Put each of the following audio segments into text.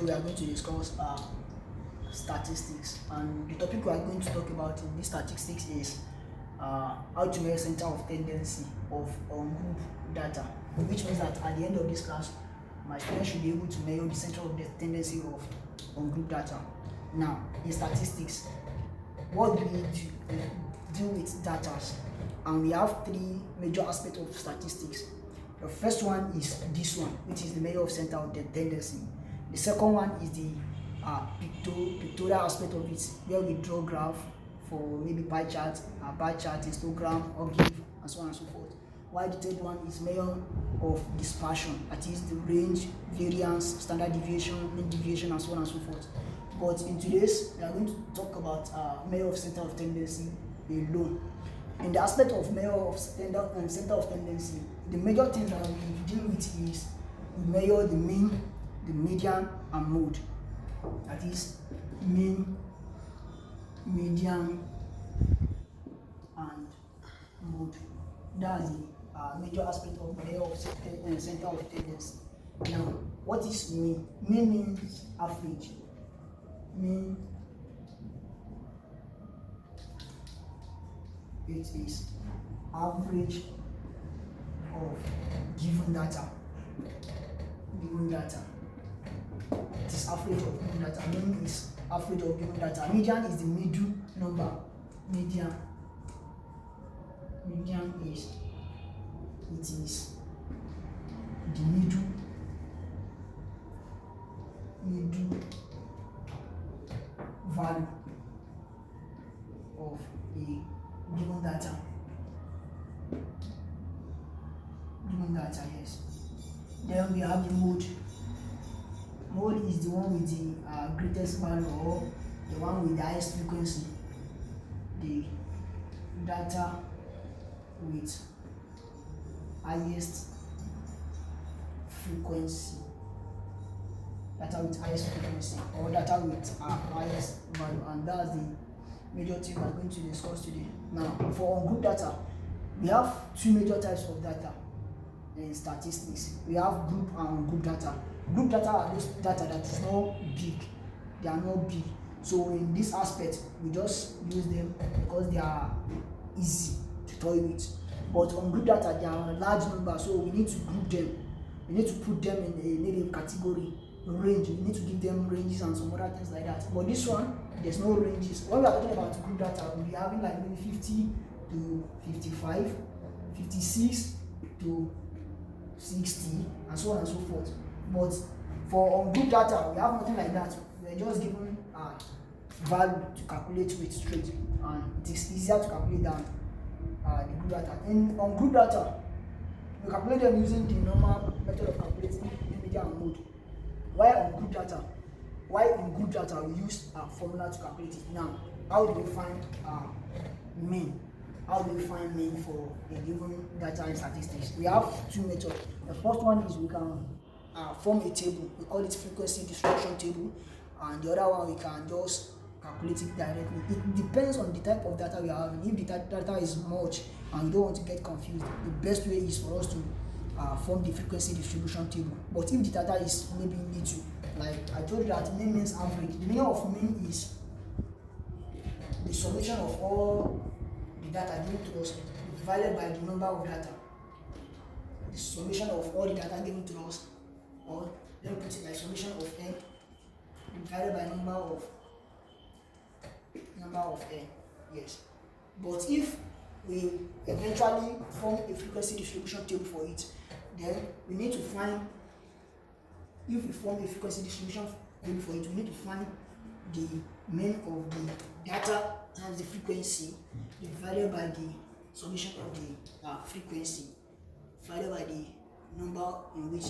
We are going to discuss statistics, and the topic we are going to talk about in this statistics is how to measure center of tendency of group data, which means that at the end of this class, my students should be able to measure the center of the tendency of group data. Now, in statistics, what do we do with data? And we have three major aspects of statistics. The first one is this one, which is the measure of center of the tendency. The second one is the pictorial aspect of it, where we draw graph for maybe pie chart, bar chart, histogram, or GIF, and so on and so forth. While the third one is measure of dispersion, that is the range, variance, standard deviation, mean deviation, and so on and so forth. But in today's, we are going to talk about measure of center of tendency alone. In the aspect of measure of center of tendency, the major thing that we deal with is we measure the mean, the median, and mode. That is mean, median, and mode. That's the major aspect of measure of center of tendency. Now, what is mean? Mean means average. Mean, it is average of given data. Given data. It is average of given data. Mean is average of given data. Median is the middle number. Median is the middle value of a given data. Yes. Then we have the mode. Mode is the one with the greatest value, or the one with the highest frequency. The data with highest frequency. Data with highest frequency, or data with highest value, and that's the major thing we're going to discuss today. Now, for group data, we have two major types of data in statistics. We have group and group data. Group data are those data that is not big. They are not big. So in this aspect, we just use them because they are easy to toy with. But on group data, they are a large number, so we need to group them. We need to put them in a maybe category, range. We need to give them ranges and some other things like that. But this one, there's no ranges. When we are talking about group data, we'll be having like maybe 50 to 55, 56 to 60, and so on and so forth. But for group data, we have nothing like that. We are just given value to calculate with straight, and it is easier to calculate than the group data. And on group data, we calculate them using the normal method of calculating the median and mode. While in group data, we use a formula to calculate it. Now, how do we find mean? How do we find mean for a given data in statistics? We have two methods. The first one is we can form a table. We call it frequency distribution table, and the other one we can just calculate it directly. It depends on the type of data we are having. If the data is much and you don't want to get confused, the best way is for us to form the frequency distribution table. But if the data is maybe little, like I told you that mean means average. The meaning of mean is the summation of all the data given to us divided by the number of data. The summation of all the data given to us, or let me put it like summation of n divided by number of n. Yes. But if we eventually form a frequency distribution table for it, then we need to find, if we form a frequency distribution table for it, we need to find the mean of the data times the frequency divided by the summation of the frequency divided by the number in which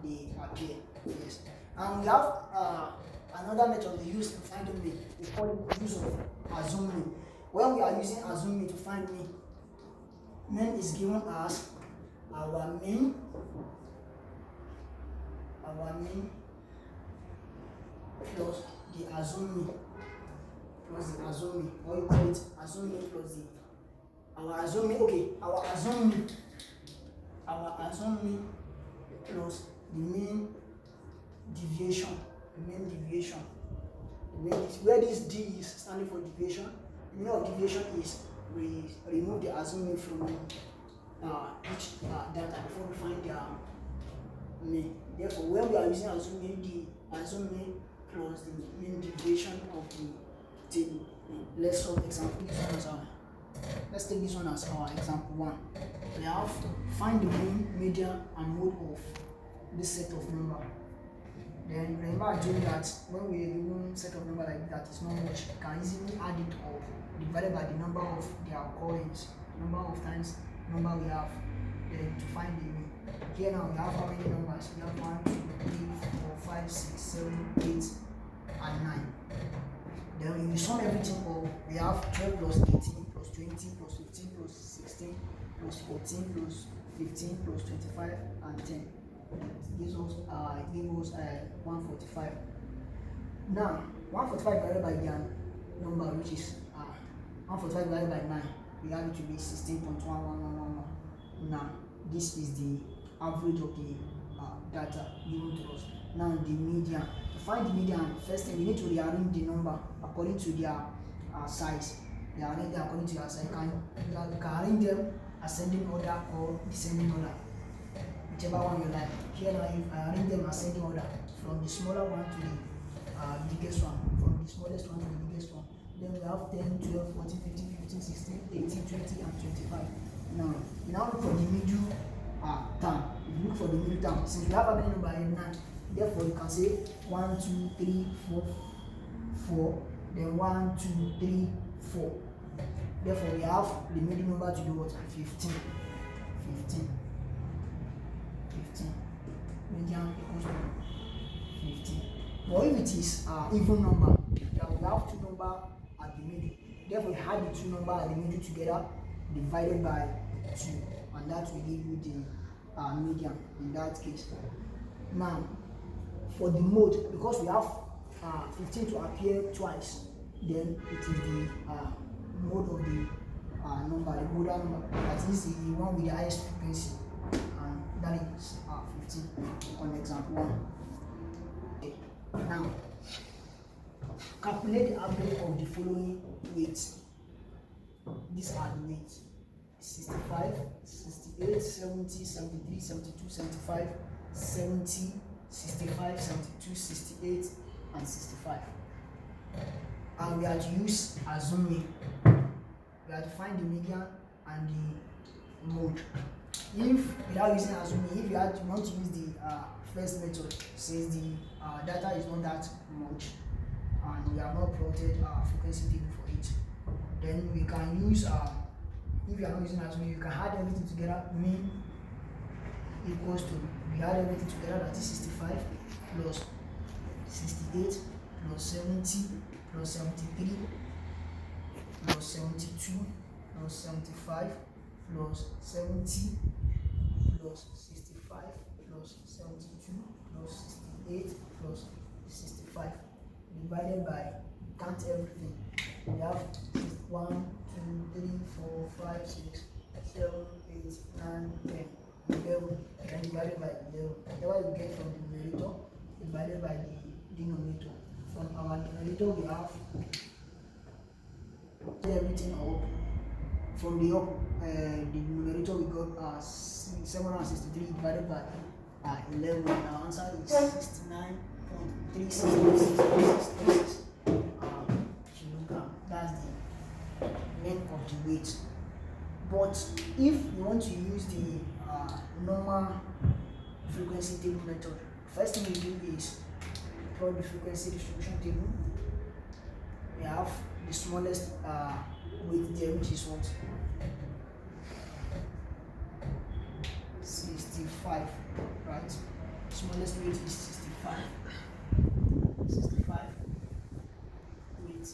they appear. Yes. And we have another method we use to find the mean. We call it the use of assume mean. When we are using assume mean to find mean is given as our mean plus the assume mean, or you call it assume mean plus our assume mean plus the mean deviation mean deviation. Where this D is standing for deviation, the meaning of deviation is we remove the assumption from each data before we find their mean. Therefore, when we are using assuming the assuming plus the mean deviation of the table, let's solve example. Let's take this one as our example 1. We have find the mean, median, and mode of this set of number. Then remember I told you that when we are given set of number like that, it's not much. You can easily add it up divided by the number of their occurrence, number of times number we have, then to find the mean. Here now we have how many numbers? We have 1, 2, 3, 4, 5, 6, 7, 8, and 9. Then when we sum everything up, we have 12 plus 18 plus 20 plus 15 plus 16 plus 14 plus 15 plus 25 and 10. It gives us 145. Now 145 divided by the number, which is 145 divided by 9, we have it to be 16.11111. Now this is the average of the data given to us. Now the median. To find the median, first thing we need to rearrange the number according to their size. Rearrange them according to their size. You can arrange them ascending order or descending order, whichever one you like. Here now, if I arrange them ascending order from the smaller one to the biggest one, from the smallest one to the biggest one, then we have 10, 12, 14, 15, 15, 16, 18, 20, and 25. Now, you now look for the middle term. If you look for the middle term, since we have a many number in 9, therefore you can say 1, 2, 3, 4, 4, then 1, 2, 3, 4. Therefore, we have the middle number to do what? 15. 15. Median equals to 15. But if it is even number, then we have two numbers at the middle. Therefore, we add the two numbers at the middle together, divided by 2, and that will give you the median in that case. Now, for the mode, because we have 15 to appear twice, then it is the mode of the number, the modal number, that is the one with the highest frequency, and that is 15 on example 1. Okay. Now, calculate the average of the following weights. These are the weights: 65, 68, 70, 73, 72, 75, 70, 65, 72, 68, and 65. And we are to use assuming. We are to find the median and the mode. If without using assuming, if you want to use the first method, since the data is not that much and we have not plotted frequency table for it, then we can use if you are not using assuming, you can add everything together. Mean equals to, we add everything together, that is 65 plus 68 plus 70 plus 73 plus 72 plus 75 plus 70 plus 65 plus 72 plus 68 plus 65 divided by, count everything. We have 1, 2, 3, 4, 5, 6, 7, 8, 9, 10, 11, and divided by 11. Whatever you get from the numerator divided by the denominator. From our denominator we have everything up. From the numerator we got 763 divided by 11. Our answer is 69.3666 kilogram. That's the length of the weight. But if you want to use the normal frequency table method, first thing we do is plot the frequency distribution table. We have the smallest weight there, which is what? 65, right? Smallest weight is 65. 65 weight.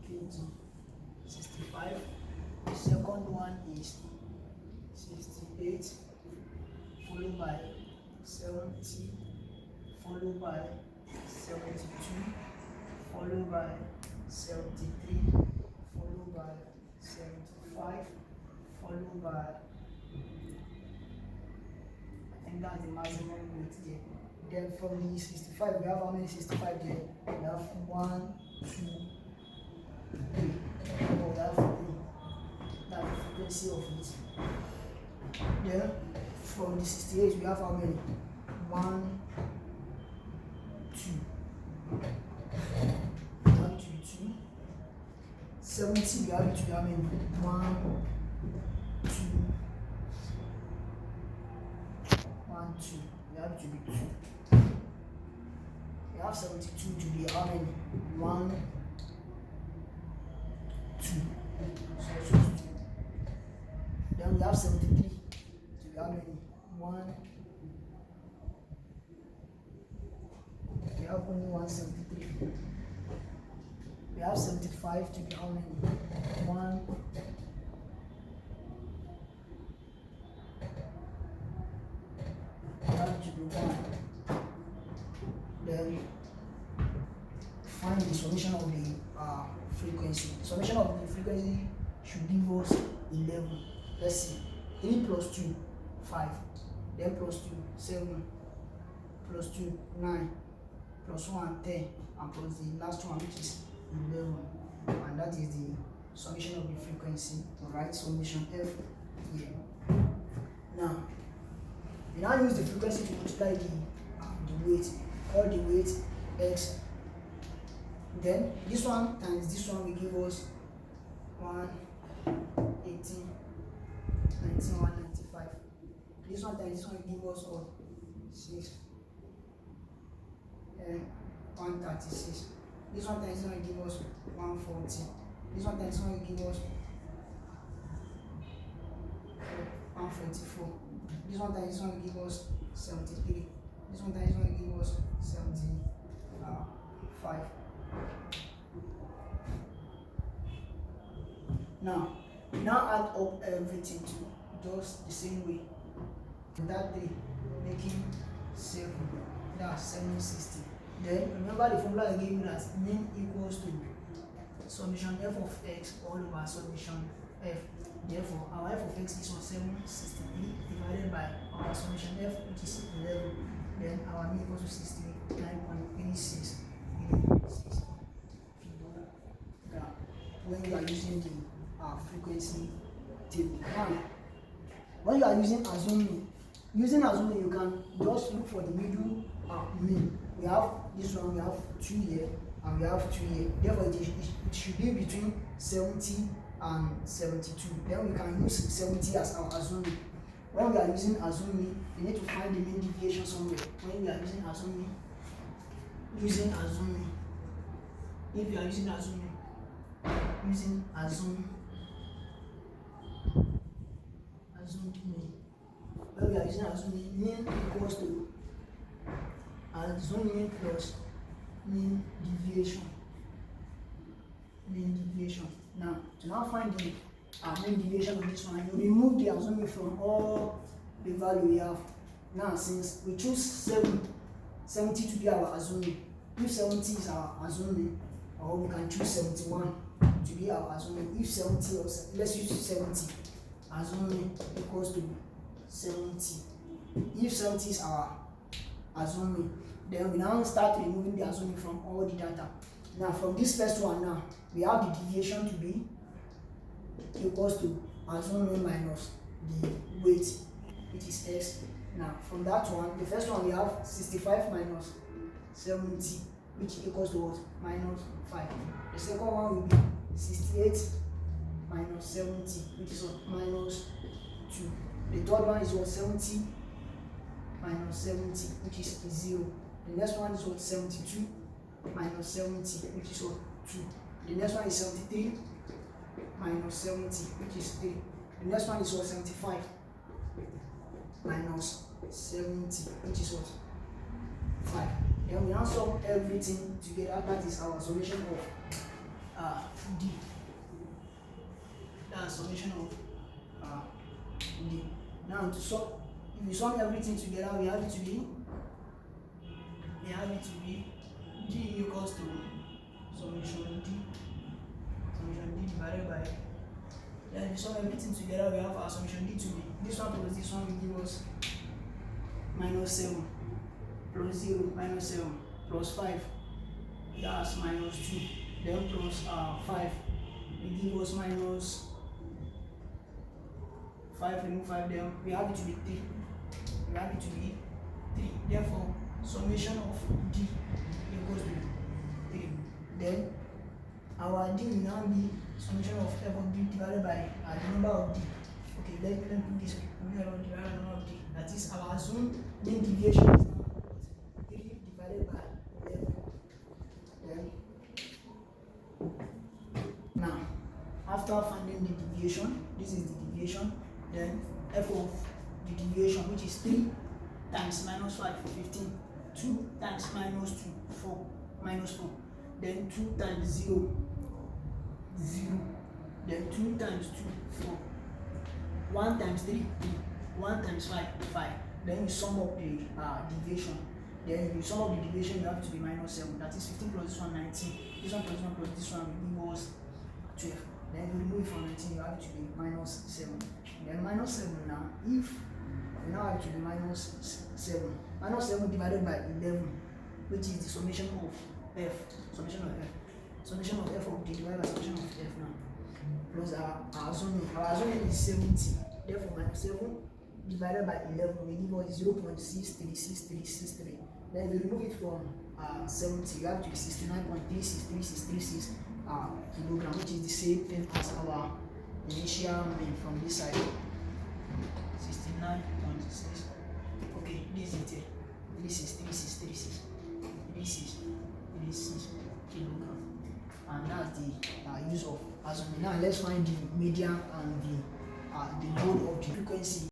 And 65. The second one is 68, followed by 70, followed by 72, followed by 73, followed by 75, followed by that's the maximum weight there. Then from the 65, we have how many 65 there? We have 1, 2, 3. Oh, we have 3. That's the frequency of it. Then from the 68, we have how many? 1, 2. We have it to be 2. 70, we have it to be how many? 1, 2. 1, 2. We have it to be 2. We have 72 to be how many? 1, 2. So it's 2. Then we have 73 to be how many? 1. We have only 173. We have 75 to be how many? 1. We have to be 1. Then find the summation of the frequency. Summation of the frequency should give us 11. Let's see. 3 plus 2, 5. Then plus 2, 7. Plus 2, 9. Plus 1, 10. And plus the last one, which is 11. And that is the summation of the frequency. Alright, summation F here. Now, we now use the frequency to multiply the weight. Call the weight x. Then this one times this one will give us 118, 19, 195. This one times this one will give us 6 and 136. This one times this one will give us 140. This one times this one will give us 144. This one times this one will give us 73. This one times this one will give us 75. Now add up everything to just the same way. That 3 making 7. That's 760. Then remember the formula I gave you, that mean equals to summation f of x all over summation f. Therefore, our f of x is 763 divided by our summation f, which is 11. Then our mean equals to 69.36. When you are using the frequency table. Now, when you are using assuming you can just look for the middle mean. We have this one, we have 2 here, and we have 2 here. Therefore, it should be between 70 and 72. Then we can use 70 as our assuming. When we are using assuming, we need to find the mean deviation somewhere. When we are using assuming, if you are using assuming, assumed mean. When we are using assuming, mean equals to assuming plus mean deviation. Now, to now find the mean deviation of this one, you remove the assuming from all the value we have. Now, since we choose 70 to be our assuming, if 70 is our assuming, or we can choose 71 to be our assuming. If 70, or let's use 70, assuming equals to 70. If 70 is our assuming, then we now start removing the assuming from all the data. Now, from this first one, now we have the deviation to be equals to assuming minus the weight, which is x. Now, from that one, the first one we have 65 minus 70, which equals to what? Minus 5. The second one will be 68 minus 70, which is what? Minus 2. The third one is what? 70 minus 70, which is 0. The next one is what? 72 minus 70, which is what? 2. The next one is 73 minus 70, which is 3. The next one is what? 75 minus 70, which is what? 5. Then we now sum everything together. That is our summation of D. That's summation of D. Now to sum, if we sum everything together, we have it to be D equals to summation D divided by. Then if we sum everything together, we have our summation D to be this one plus this one will give us minus 7 plus 0 minus 7 plus 5, that's minus 2, then plus 5, it gives us minus 5, remove 5, then we have it to be 3. We have it to be 3. Therefore, summation of D equals to 3. Then our D will now be summation of f of D divided by the number of D. Okay, let me put this number of D divided by the number of D. That is, our assumed mean deviation is now 3 divided by 11. Then now, after finding the deviation, this is the deviation. Then f of the deviation, which is 3 times minus 5, 15. 2 times minus 2, 4, minus 4. Then 2 times 0, 0. Then 2 times 2, 4. 1 times 3, 3. 1 times 5, 5. Then you sum up the deviation. Then if you sum up the deviation, you have to be minus 7. That is 15 plus this one, 19. This one plus this one plus this one will give us 12. Then if you remove it from 19, you have to be minus 7. Then minus 7 now, if you now have to be minus 7. Minus 7 divided by 11, which is the summation of f. Summation of f. Summation of f of d divided by summation of f now. Plus our assuming. Our assuming is 70. Therefore, minus 7 divided by 11 will give us 0.636363. Then if you remove it from 70, you have to be 69.36366 kilogram, which is the same thing as our initial mean from this side. 69.6. Okay, this is it. This is 3636. This is 36 kilogram. And that's the use of assuming. Now let's find the median and the mode of the frequency.